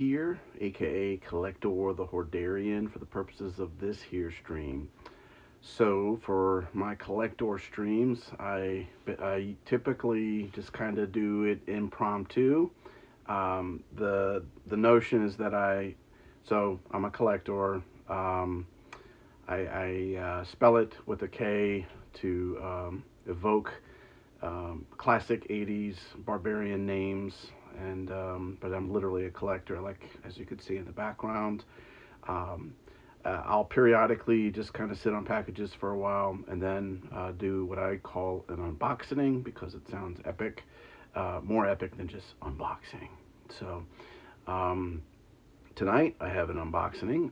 here, aka Kollector the Hoardarian, for the purposes of this here stream. So for my Kollector streams, I typically just kind of do it impromptu. The notion is that I'm a collector. I spell it with a K to evoke classic '80s barbarian names, and but I'm literally a collector, like as you can see in the background. Um, I'll periodically just kind of sit on packages for a while and then do what I call an unboxing because it sounds epic, more epic than just unboxing. So um, tonight I have an unboxing.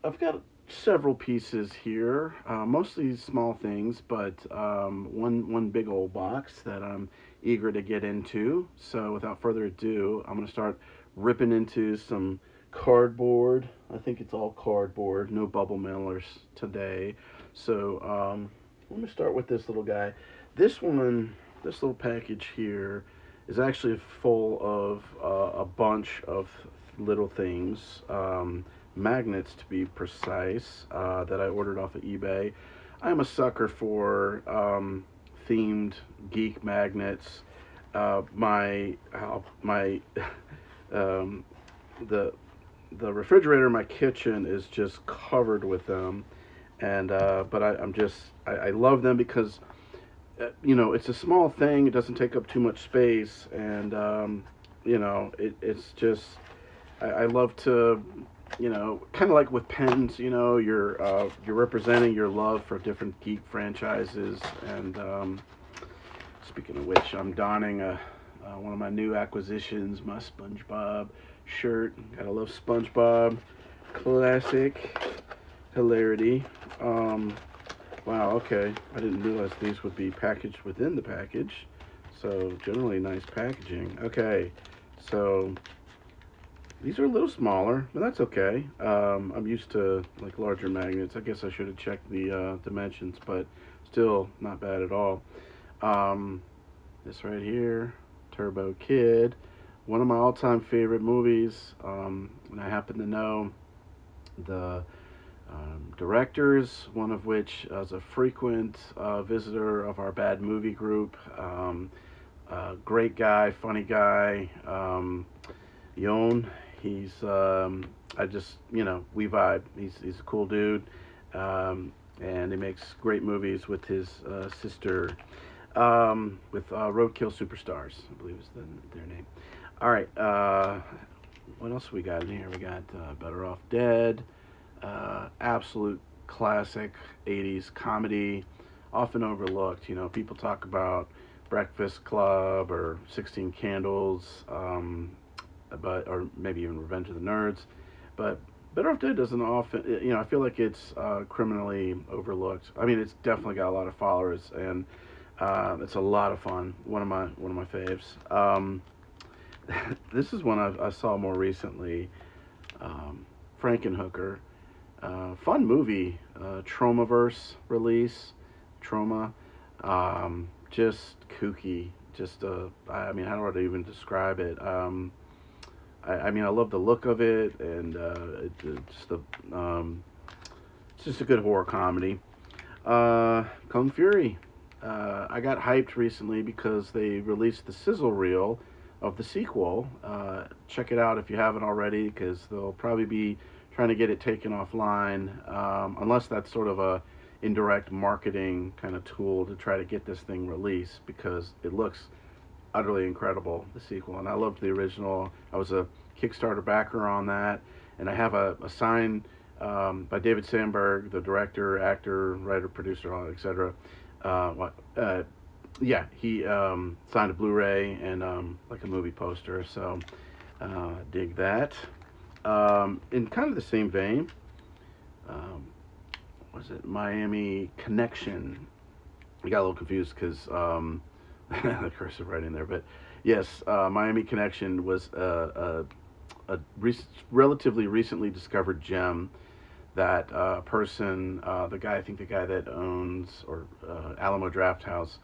I've got several pieces here, mostly small things, but one big old box that I'm eager to get into. So without further ado, I'm going to start ripping into some cardboard. I think it's all cardboard, no bubble mailers today. So let me start with this little guy. This little package here is actually full of a bunch of little things. Magnets to be precise, that I ordered off of eBay. I'm a sucker for themed geek magnets. My um, the refrigerator in my kitchen is just covered with them, and but I love them because it's a small thing. It doesn't take up too much space, and it's just I love to, kind of like with pens, you're representing your love for different geek franchises. And speaking of which, I'm donning one of my new acquisitions, my SpongeBob shirt. Gotta love SpongeBob, classic hilarity. Wow, okay, I didn't realize these would be packaged within the package. So generally nice packaging. Okay, so these are a little smaller, but that's okay. I'm used to like larger magnets. I guess I should have checked the dimensions, but still not bad at all. Um, this right here, Turbo Kid, one of my all-time favorite movies. And I happen to know the directors, one of which is a frequent visitor of our bad movie group. Great guy, funny guy. Yon, he's I just we vibe. He's a cool dude, and he makes great movies with his sister, with Roadkill Superstars, I believe is their name. All right, what else we got in here? We got Better Off Dead, absolute classic '80s comedy, often overlooked. People talk about Breakfast Club or 16 Candles. But or maybe even Revenge of the Nerds, but Better Off Dead doesn't often. I feel like it's criminally overlooked. I mean, it's definitely got a lot of followers, and it's a lot of fun. One of my faves. This is one I saw more recently. Frankenhooker, fun movie. Tromaverse release. Troma, just kooky. Just I mean, how do I even describe it? I mean, I love the look of it, and it's just a good horror comedy. Kung Fury. I got hyped recently because they released the sizzle reel of the sequel. Check it out if you haven't already, because they'll probably be trying to get it taken offline, unless that's sort of a indirect marketing kind of tool to try to get this thing released, because it looks utterly incredible, the sequel. And I loved the original. I was a Kickstarter backer on that, and I have a sign by David Sandberg, the director, actor, writer, producer, etc. Yeah, he signed a Blu-ray and like a movie poster, so dig that. In kind of the same vein, was it Miami Connection? I got a little confused because the cursive right in there, but yes, Miami Connection was relatively recently discovered gem that person, the guy that owns or Alamo Draft House,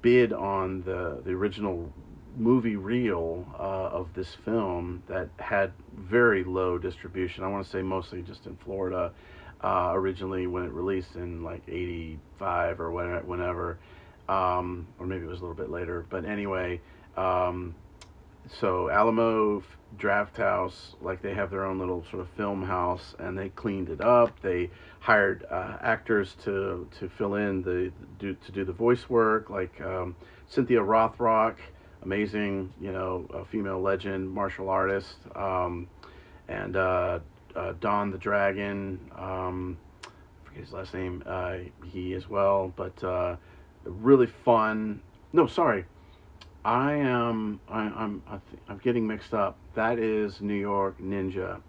bid on the original movie reel of this film that had very low distribution. I want to say mostly just in Florida originally when it released in like '85 or whenever, or maybe it was a little bit later. But anyway, um, so Alamo Draft House, like they have their own little sort of film house, and they cleaned it up. They hired actors to fill in to do the voice work, like Cynthia Rothrock, amazing, a female legend, martial artist, and Don the Dragon. I forget his last name. He as well, but really fun. No, sorry. I'm getting mixed up. That is New York Ninja,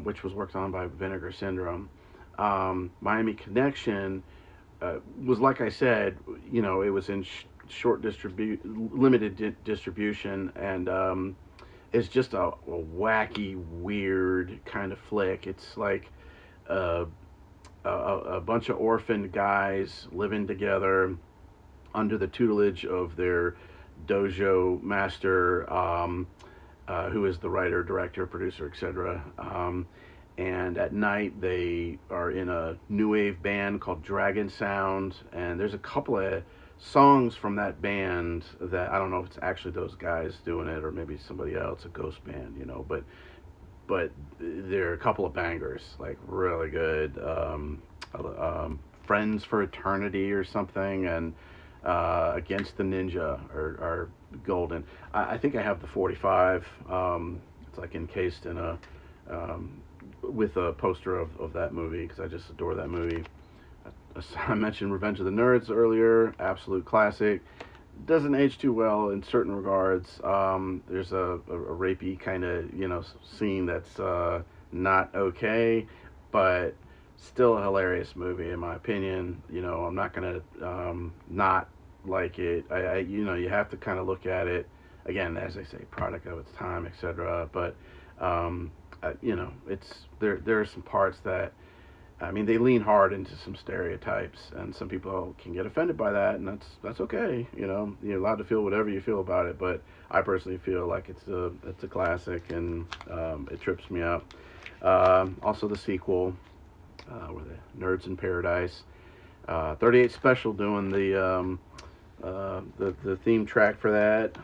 which was worked on by Vinegar Syndrome. Miami Connection was, like I said, it was in limited distribution, and it's just a wacky, weird kind of flick. It's like uh, a bunch of orphaned guys living together under the tutelage of their dojo master, who is the writer, director, producer, etc. And at night they are in a new wave band called Dragon Sound, and there's a couple of songs from that band that I don't know if it's actually those guys doing it or maybe somebody else, a ghost band, but there are a couple of bangers, like really good. Friends for Eternity or something, and Against the Ninja are golden. I think I have the 45. It's like encased in with a poster of that movie because I just adore that movie. I mentioned Revenge of the Nerds earlier, absolute classic. Doesn't age too well in certain regards. There's a rapey kind of scene that's not okay, but still a hilarious movie in my opinion. I'm not gonna not like it. You have to kind of look at it again, as I say, product of its time, etc. But it's there are some parts that, I mean, they lean hard into some stereotypes, and some people can get offended by that, and that's okay. You're allowed to feel whatever you feel about it, but I personally feel like it's a classic, and it trips me up. Also, the sequel, where the Nerds in Paradise, 38 Special doing the theme track for that.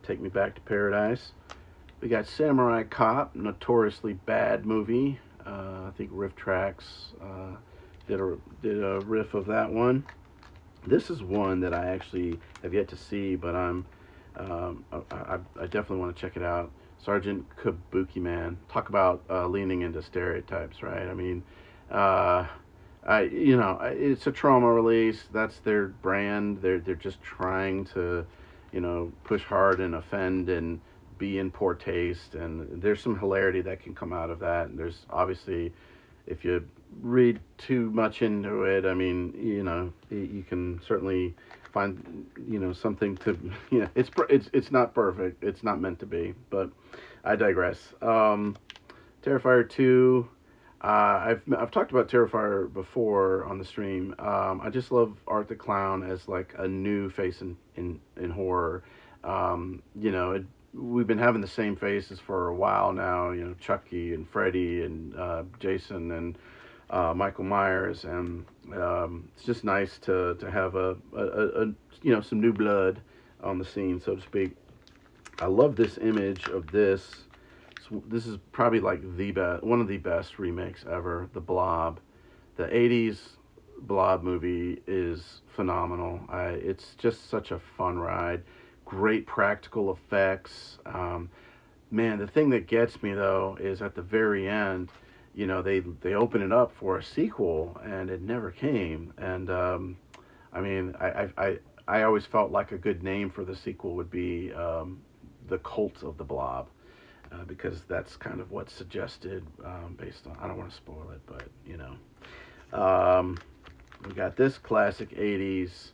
Take Me Back to Paradise. We got Samurai Cop, notoriously bad movie. I think Riff Tracks did a riff of that one. This is one that I actually have yet to see, but I definitely want to check it out. Sergeant Kabuki Man. Talk about leaning into stereotypes, right? I mean, it's a trauma release. That's their brand. They're just trying to, push hard and offend and be in poor taste, and there's some hilarity that can come out of that. And there's obviously, if you read too much into it, I mean, you can certainly find, something to, it's not perfect. It's not meant to be, but I digress. Terrifier 2. I've talked about Terrifier before on the stream. I just love Art the Clown as like a new face in horror. We've been having the same faces for a while now. Chucky and Freddy and Jason and Michael Myers, and it's just nice to have a some new blood on the scene, so to speak. I love this image of this. This is probably like one of the best remakes ever. The Blob, the '80s Blob movie is phenomenal. It's just such a fun ride. Great practical effects. Man, the thing that gets me though is at the very end, they open it up for a sequel and it never came. And I mean, I always felt like a good name for the sequel would be The Cult of the Blob. Because that's kind of what's suggested based on, I don't want to spoil it, but we got this classic 80s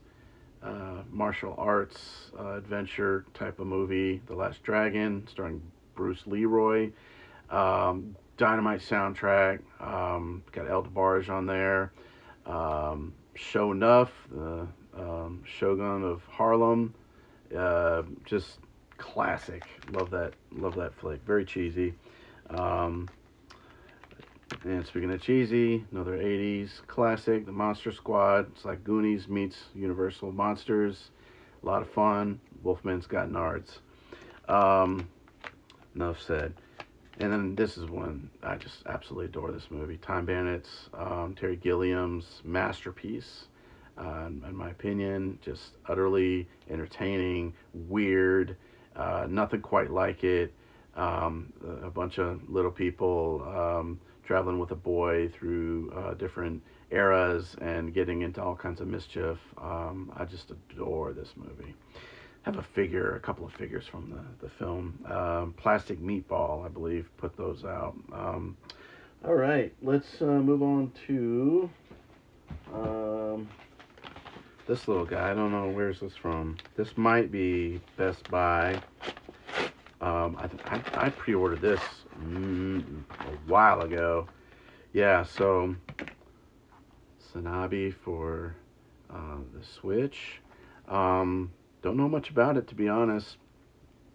martial arts adventure type of movie, The Last Dragon, starring Bruce Leroy. Dynamite soundtrack. Got El DeBarge on there. Sho'nuff, the Shogun of Harlem, Just classic. Love that. Love that flick. Very cheesy. Um, and speaking of cheesy, another 80s classic, The Monster Squad. It's like Goonies meets Universal Monsters. A lot of fun. Wolfman's got nards. Um, Enough said. And then this is one I just absolutely adore. This movie, Time Bandits. Terry Gilliam's masterpiece. In my opinion, just utterly entertaining, weird, nothing quite like it. A bunch of little people traveling with a boy through different eras and getting into all kinds of mischief. I just adore this movie. Have a couple of figures from the film. Plastic Meatball, I believe, put those out. All right, let's move on to um, this little guy. I don't know, where's this from? This might be Best Buy. I pre-ordered this a while ago. Yeah, so Sanabi for the Switch. Don't know much about it, to be honest.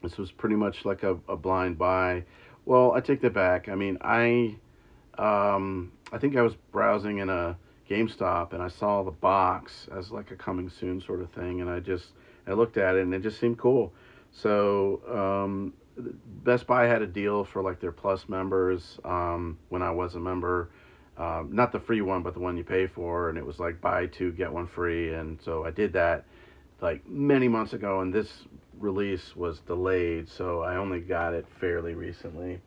This was pretty much like a blind buy. Well, I take that back. I mean, I think I was browsing in a GameStop and I saw the box as like a coming soon sort of thing, and I looked at it and it just seemed cool. So Best Buy had a deal for like their Plus members when I was a member. Not the free one, but the one you pay for, and it was like buy two get one free, and so I did that like many months ago, and this release was delayed, so I only got it fairly recently.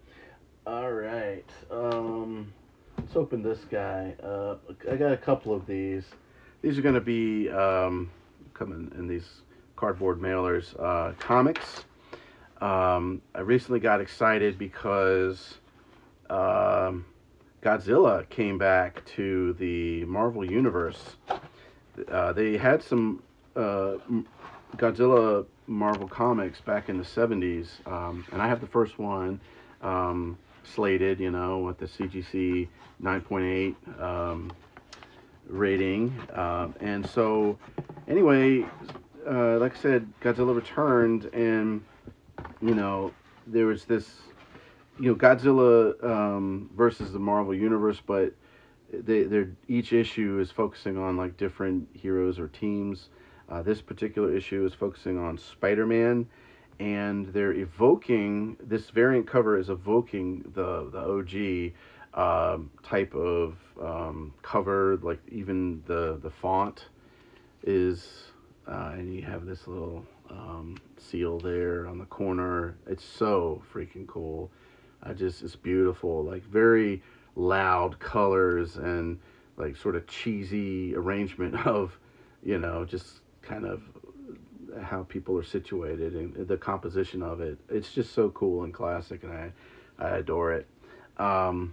All right, let's open this guy up. I got a couple of these. These are going to be coming in these cardboard mailers. Comics. I recently got excited because Godzilla came back to the Marvel Universe. They had some Godzilla Marvel comics back in the 70s, and I have the first one slated, with the CGC 9.8 rating. And so, anyway, like I said, Godzilla returned, and, there was this, Godzilla versus the Marvel Universe, but they're each issue is focusing on like different heroes or teams. This particular issue is focusing on Spider-Man, and they're evoking, this variant cover is evoking the OG type of cover, like even the font is, and you have this little seal there on the corner. It's so freaking cool. It's beautiful, like very loud colors and like sort of cheesy arrangement of, just kind of how people are situated and the composition of it. It's just so cool and classic, and I adore it. All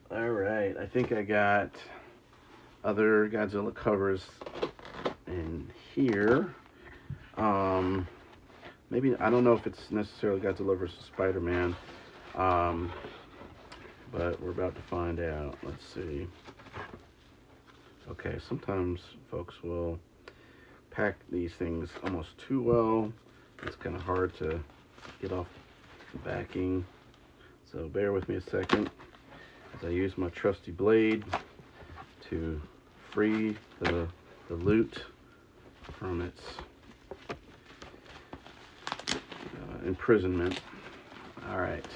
right, I think I got other Godzilla covers in here. Maybe, I don't know if it's necessarily Godzilla versus Spider-Man, but we're about to find out. Let's see. Okay, sometimes folks will pack these things almost too well. It's kind of hard to get off the backing, so bear with me a second as I use my trusty blade to free the loot from its imprisonment. All right,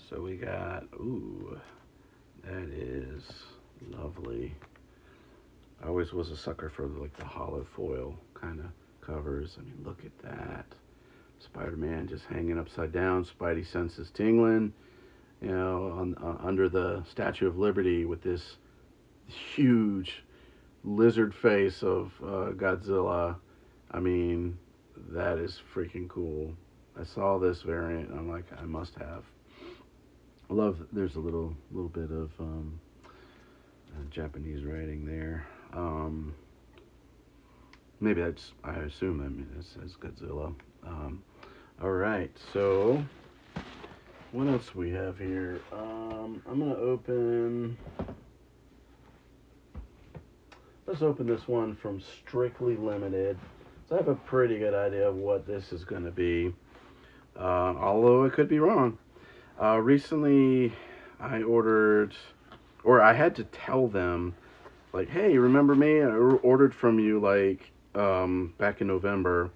so we got, ooh, that is lovely. I always was a sucker for like the hollow foil kind of covers. I mean, look at that. Spider-Man just hanging upside down, Spidey senses tingling, under the Statue of Liberty with this huge lizard face of Godzilla. I mean, that is freaking cool. I saw this variant and I'm like, I must have. I love, there's a little bit of Japanese writing there. Maybe I assume it says Godzilla. All right, so what else we have here? I'm gonna let's open this one from Strictly Limited. So I have a pretty good idea of what this is going to be, although I could be wrong. Recently, I ordered, or I had to tell them, like, hey, remember me? I ordered from you like back in November,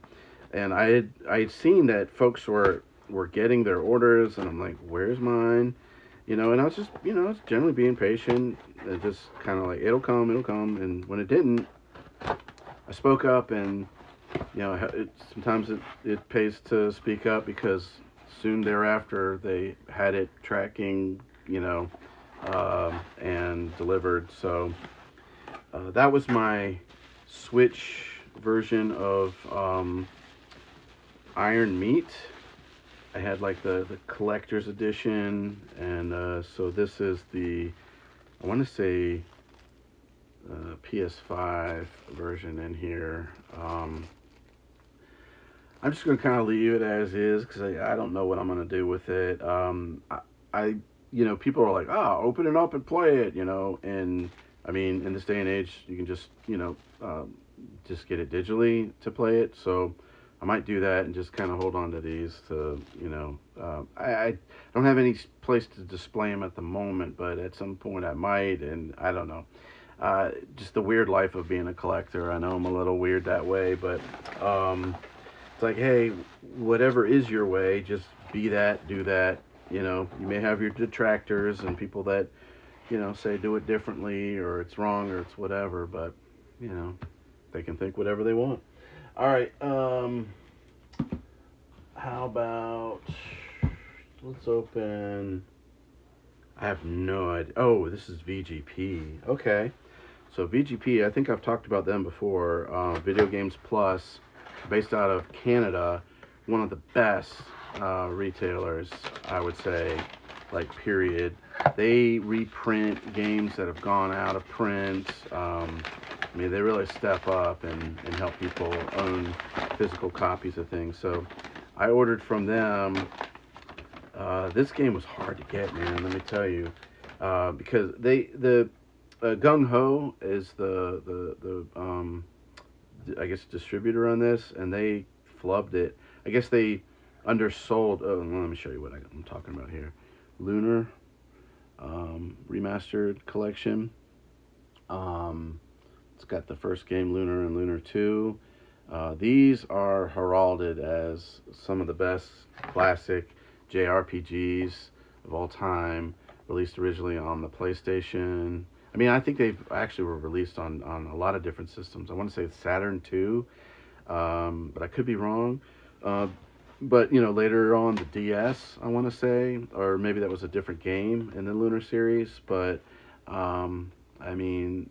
and I had seen that folks were getting their orders, and I'm like, where's mine? And I was just, I was generally being patient, and just kind of like, it'll come, and when it didn't, I spoke up, and sometimes it pays to speak up because soon thereafter they had it tracking, and delivered. So that was my Switch version of Iron Meat. I had like the collector's edition, and so this is I want to say PS5 version in here. I'm just going to kind of leave it as is because I don't know what I'm going to do with it. I people are like, open it up and play it, and I mean, in this day and age, you can just, just get it digitally to play it. So I might do that and just kind of hold on to these to, I don't have any place to display them at the moment, but at some point I might, and I don't know. Just the weird life of being a collector. I know I'm a little weird that way, but it's like, hey, whatever is your way, just be that, do that. You may have your detractors and people that, say do it differently or it's wrong or it's whatever, but, they can think whatever they want. All right, how about, let's open, I have no idea. Oh, this is VGP. Okay. So VGP, I think I've talked about them before. Video Games Plus, based out of Canada, one of the best retailers, I would say, like, period. They reprint games that have gone out of print. I mean, they really step up and help people own physical copies of things. So I ordered from them. This game was hard to get, man, let me tell you. Because Gung Ho is the I guess distributor on this, and they flubbed it. I guess they undersold. Oh, well, let me show you what I'm talking about here. Lunar remastered collection. It's got the first game, Lunar, and Lunar 2. These are heralded as some of the best classic JRPGs of all time, released originally on the PlayStation. I mean, I think they've actually were released on a lot of different systems. I want to say Saturn 2, but I could be wrong. But, later on the DS, I want to say, or maybe that was a different game in the Lunar series. But, I mean,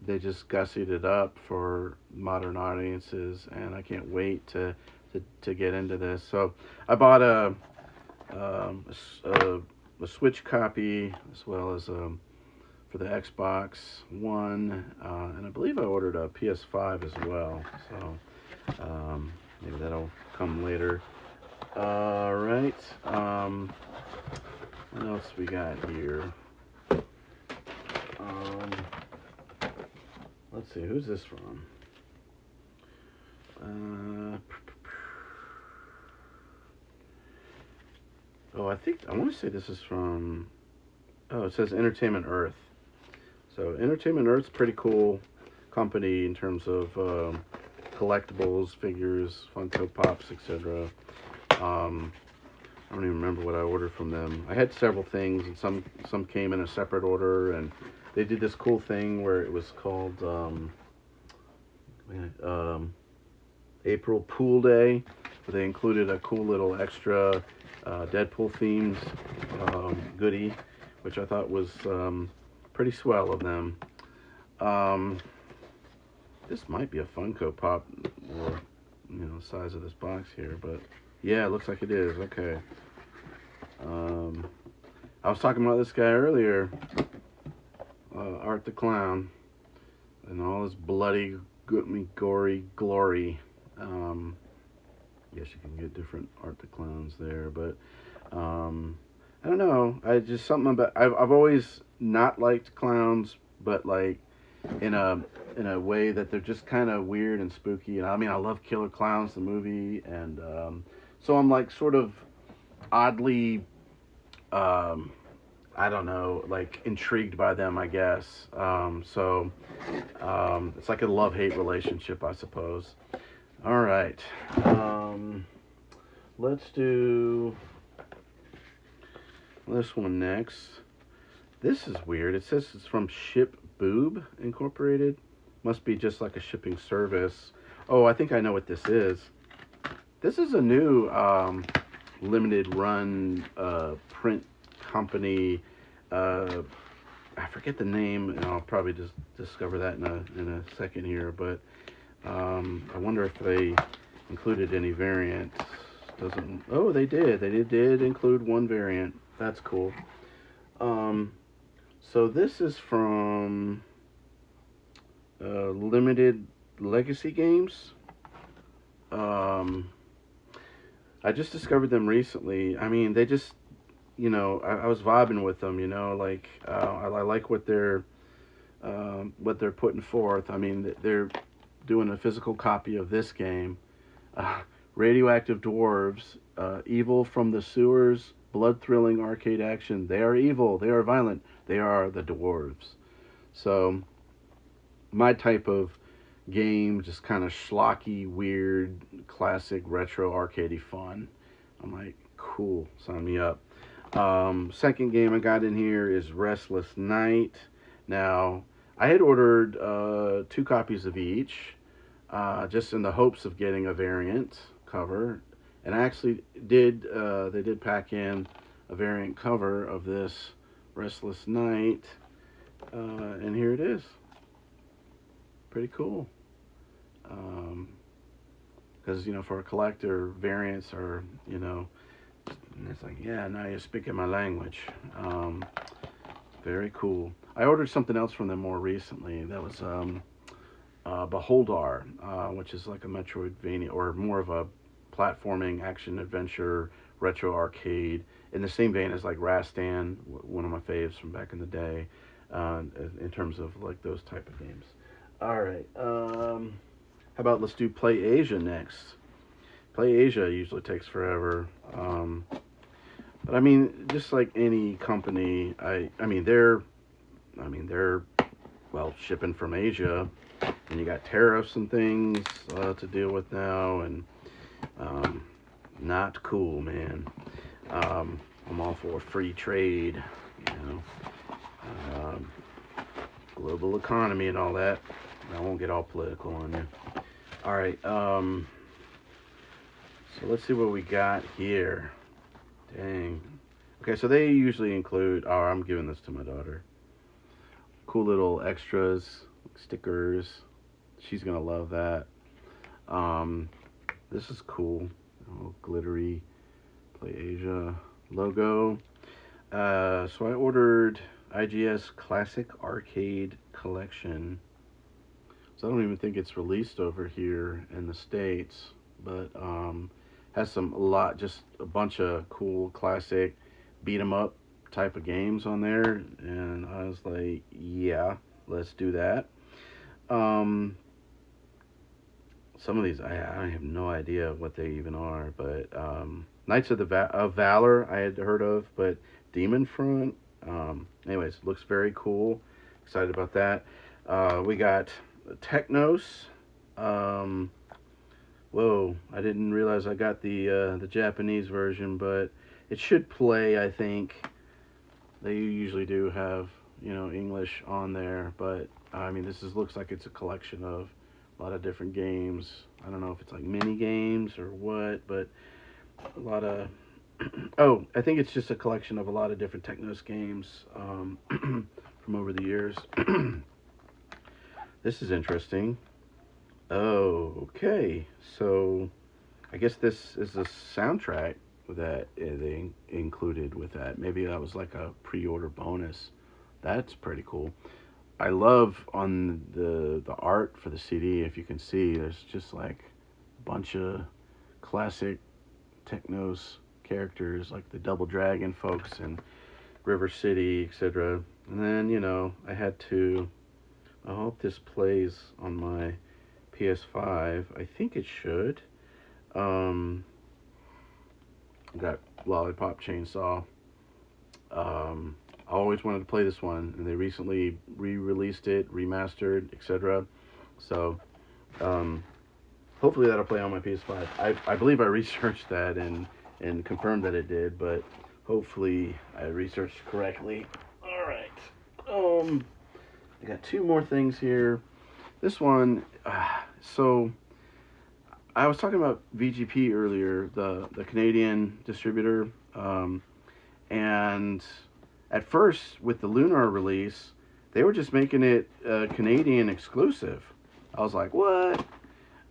they just gussied it up for modern audiences, and I can't wait to get into this. So I bought a Switch copy as well as for the Xbox One, and I believe I ordered a PS5 as well. So maybe that'll come later. All right. What else we got here? Let's see. Who's this from? I want to say this is from. Oh, it says Entertainment Earth. So Entertainment Earth's pretty cool company in terms of collectibles, figures, Funko Pops, etc. I don't even remember what I ordered from them. I had several things, and some came in a separate order, and they did this cool thing where it was called April Pool Day, where they included a cool little extra Deadpool themed goodie, which I thought was pretty swell of them. This might be a Funko Pop, or size of this box here, but yeah, it looks like it is. Okay. I was talking about this guy earlier, Art the Clown, and all his bloody, gory glory. Guess you can get different Art the Clowns there, but I don't know. I just something about I've always not liked clowns, but like in a in a way that they're just kind of weird and spooky. And I mean, I love Killer Clowns, the movie, and so I'm like sort of oddly, um, I don't know, like intrigued by them, I guess. It's like a love-hate relationship, I suppose. All right, let's do this one next. This is weird. It says it's from Ship Boob Incorporated. Must be just like a shipping service. Oh, I think I know what this is. This is a new limited run print company. I forget the name, and I'll probably just discover that in a second here. But I wonder if they included any variants. Doesn't. Oh, they did. They did include one variant. That's cool. So this is from Limited Legacy Games. I just discovered them recently. I mean, they just, I was vibing with them. Like I like what they're putting forth. I mean, they're doing a physical copy of this game, Radioactive Dwarves, evil from the sewers, blood-thrilling arcade action. They are evil. They are violent. They are the dwarves. So, my type of game, just kind of schlocky, weird, classic, retro, arcadey fun. I'm like, cool, sign me up. Second game I got in here is Restless Night. Now, I had ordered 2 copies of each, just in the hopes of getting a variant cover. And I actually did, they did pack in a variant cover of this Restless Night. And here it is. Pretty cool. Because, for a collector, variants are, it's like, yeah, now you're speaking my language. Very cool. I ordered something else from them more recently. That was Beholdar, which is like a Metroidvania, or more of a platforming action adventure retro arcade, in the same vein as like Rastan, one of my faves from back in the day, in terms of like those type of games. All right. How about let's do Play Asia next. Play Asia usually takes forever. But I mean, just like any company, I mean they're well, shipping from Asia, and you got tariffs and things to deal with now, and not cool, man. I'm all for free trade, global economy and all that. I won't get all political on you. All right, so let's see what we got here. Dang. Okay, so they usually include, oh, I'm giving this to my daughter. Cool little extras, stickers. She's gonna love that. This is cool. Oh, glittery Play Asia logo. So I ordered IGS Classic Arcade Collection. So I don't even think it's released over here in the States, but has just a bunch of cool classic beat 'em up type of games on there, and I was like, yeah, let's do that. Some of these I have no idea what they even are, but Knights of Valor I had heard of, but Demon Front, anyways, looks very cool. Excited about that. We got Technos. Whoa, I didn't realize I got the Japanese version, but it should play, I think. They usually do have, English on there, but I mean, looks like it's a collection of a lot of different games. I don't know if it's like mini games or what, but a lot of oh, I think it's just a collection of a lot of different Technos games from over the years. This is interesting. Oh, okay. So I guess this is a soundtrack that they included with that. Maybe that was like a pre-order bonus. That's pretty cool. I love on the art for the CD, if you can see, there's just like a bunch of classic Technos characters, like the Double Dragon folks and River City, etc. And then, I had to I hope this plays on my PS5. I think it should. Um, got Lollipop Chainsaw. I always wanted to play this one, and they recently re-released it, remastered, etc. So, um, hopefully that'll play on my PS5. I believe I researched that and confirmed that it did, but hopefully I researched correctly. All right. I got two more things here. This one, so I was talking about VGP earlier, the Canadian distributor, and at first with the Lunar release, they were just making it Canadian exclusive. I was like, what?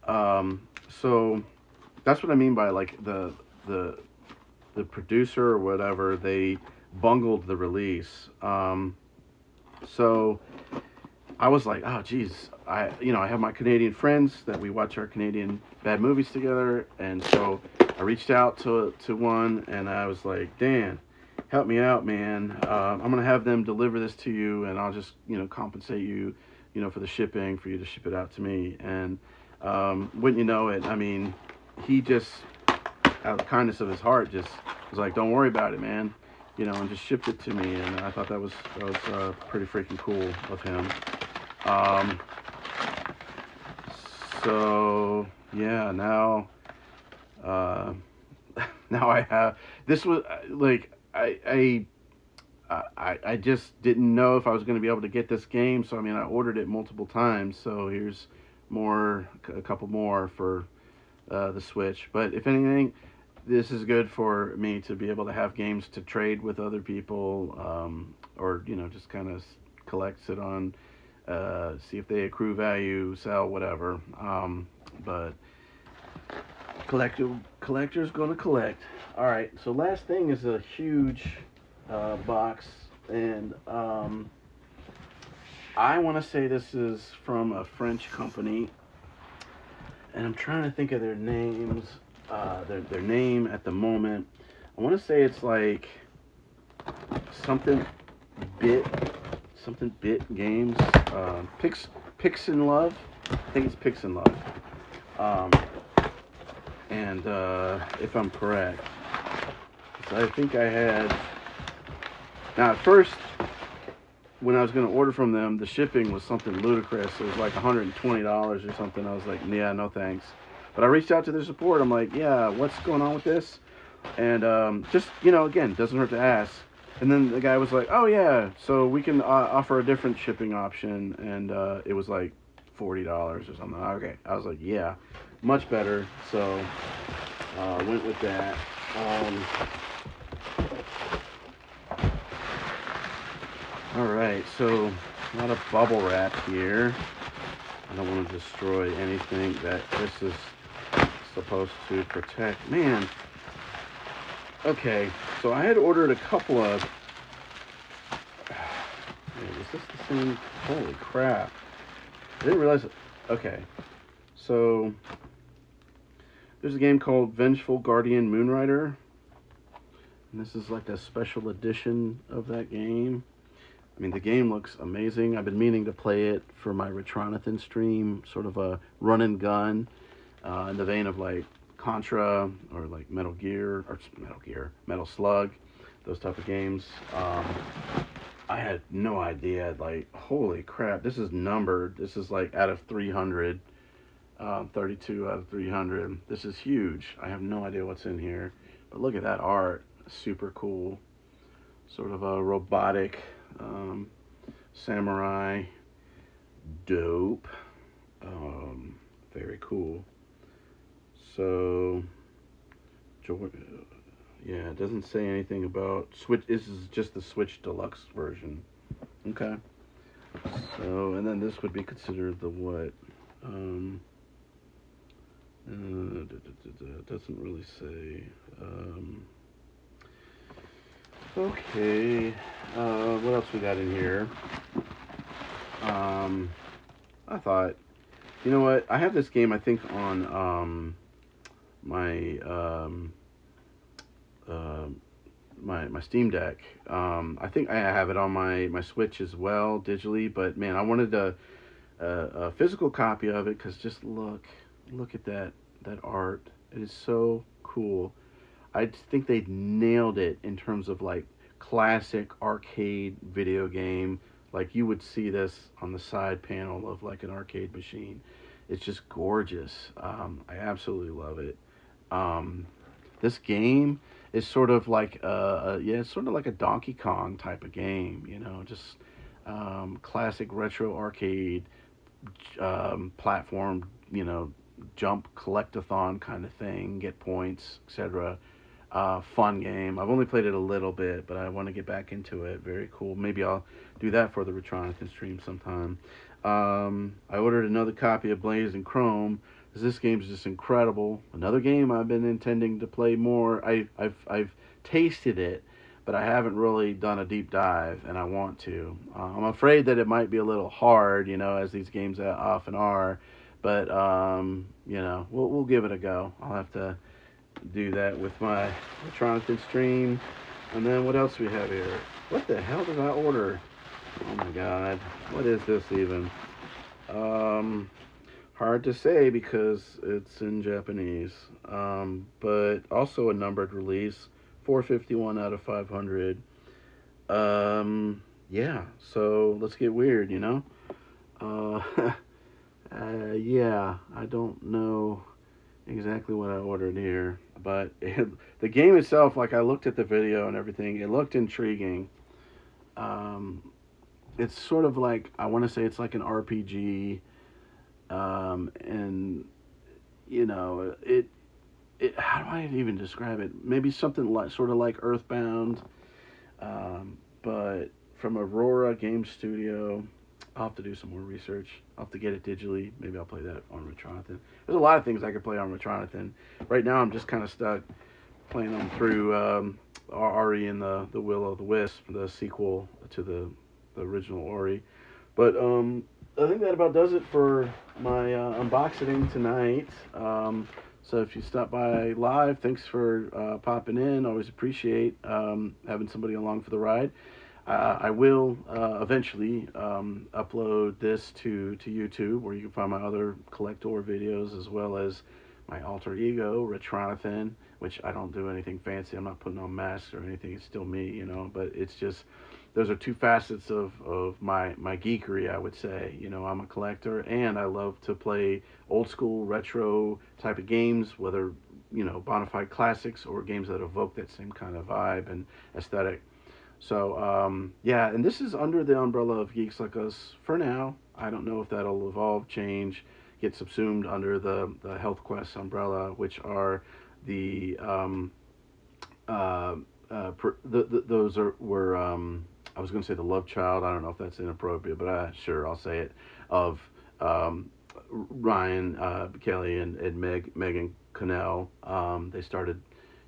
So that's what I mean by like the producer or whatever, they bungled the release. So I was like, oh geez, I have my Canadian friends that we watch our Canadian bad movies together, and so I reached out to one, and I was like, Dan, help me out, man. I'm gonna have them deliver this to you, and I'll just compensate you, for the shipping, for you to ship it out to me. And wouldn't you know it, I mean, he just, out of the kindness of his heart, just was like, don't worry about it, man, and just shipped it to me. And I thought that was pretty freaking cool of him. So yeah, now now I have, this was like, I just didn't know if I was going to be able to get this game, so I mean I ordered it multiple times, so here's a couple more for the Switch. But if anything, this is good for me to be able to have games to trade with other people, or just kind of collect, sit on, see if they accrue value, sell, whatever. But collector's gonna collect. All right, so last thing is a huge box, and I want to say this is from a French company, and I'm trying to think of their names, their name at the moment. I want to say it's like something bit games, Pix in Love. I think it's Pix in Love. And if I'm correct, so I think I had. Now at first, when I was going to order from them, the shipping was something ludicrous. It was like $120 or something. I was like, yeah, no thanks. But I reached out to their support. I'm like, yeah, what's going on with this? And just, again, doesn't hurt to ask. And then the guy was like, oh yeah, so we can offer a different shipping option. And it was like $40 or something. Okay, I was like, yeah, much better. So went with that. All right, so a lot of bubble wrap here. I don't want to destroy anything that this is supposed to protect. Man. Okay, so I had ordered a couple of. Wait, is this the same? Holy crap! I didn't realize it. Okay, so there's a game called Vengeful Guardian Moonrider, and this is like a special edition of that game. I mean, the game looks amazing. I've been meaning to play it for my Retronathan stream, sort of a run and gun, in the vein of like Contra or like Metal Slug, those type of games. I had no idea, like, holy crap, this is numbered. This is like out of 300, 32 out of 300. This is huge. I have no idea what's in here, but look at that art. Super cool. Sort of a robotic samurai. Dope. Very cool. So, yeah, it doesn't say anything about Switch. This is just the Switch Deluxe version. Okay. So, and then this would be considered the what? It doesn't really say. Okay. What else we got in here? I thought, you know what? I have this game, I think, on my my Steam Deck. I think I have it on my Switch as well, digitally. But man, I wanted to a physical copy of it, because just look at that art. It is so cool. I think they nailed it in terms of like classic arcade video game. Like you would see this on the side panel of like an arcade machine. It's just gorgeous. I absolutely love it. Um, this game is sort of like yeah, it's sort of like a Donkey Kong type of game. You know, just classic retro arcade platform. You know, jump collectathon kind of thing, get points, etc. Fun game. I've only played it a little bit, but I want to get back into it. Very cool. Maybe I'll do that for the Retronathan stream sometime. I ordered another copy of Blaze and Chrome, because this game is just incredible. Another game I've been intending to play more. I've tasted it, but I haven't really done a deep dive, and I want to. I'm afraid that it might be a little hard, you know, as these games often are. But you know, we'll give it a go. I'll have to do that with my Retronathan stream. And then what else we have here? What the hell did I order? Oh my god, what is this even? Hard to say because it's in Japanese. But also a numbered release, 451 out of 500. Yeah, so let's get weird, you know? Yeah, I don't know exactly what I ordered here, but the game itself, like I looked at the video and everything, it looked intriguing. It's sort of like, I want to say it's like an RPG, and you know, how do I even describe it? Maybe something like sort of like Earthbound, but from Aurora Game Studio. I'll have to do some more research. I'll have to get it digitally. Maybe I'll play that on Retronathan. There's a lot of things I could play on Retronathan. Right now I'm just kind of stuck playing them through Ori and the Will o' the Wisp, the sequel to the original Ori. But I think that about does it for my unboxing tonight. So if you stop by live, thanks for popping in. Always appreciate having somebody along for the ride. I will eventually upload this to YouTube, where you can find my other Kollector videos, as well as my alter ego, Retronathan, which I don't do anything fancy. I'm not putting on masks or anything. It's still me, you know, but it's just, those are two facets of my geekery, I would say. You know, I'm a collector, and I love to play old school retro type of games, whether, you know, bona fide classics or games that evoke that same kind of vibe and aesthetic. So, yeah, and this is under the umbrella of Geeks Like Us for now. I don't know if that'll evolve, change, get subsumed under the Health Quest umbrella, which are the, those were, I was going to say the love child. I don't know if that's inappropriate, but sure, I'll say it, of Ryan, Kelly, and Megan Connell. They started,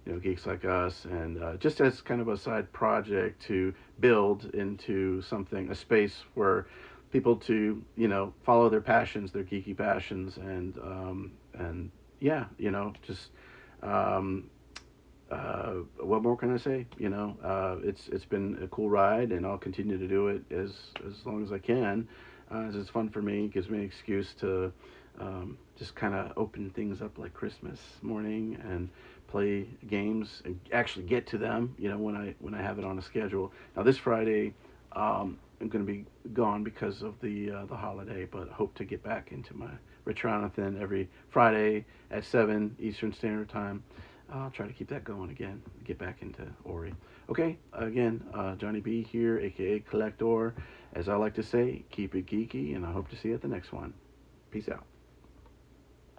you know, Geeks Like Us, and just as kind of a side project to build into something, a space where people to, you know, follow their passions, their geeky passions, and yeah, you know, just what more can I say? You know, it's been a cool ride, and I'll continue to do it as long as I can. It's fun for me. It gives me an excuse to just kind of open things up like Christmas morning and play games and actually get to them, you know, when I have it on a schedule. Now this Friday, I'm going to be gone because of the holiday, but hope to get back into my Retronathan every Friday at 7 Eastern Standard Time. I'll try to keep that going again, get back into Ori. Okay, again, Johnny B here, aka Kollector. As I like to say, keep it geeky, and I hope to see you at the next one. Peace out.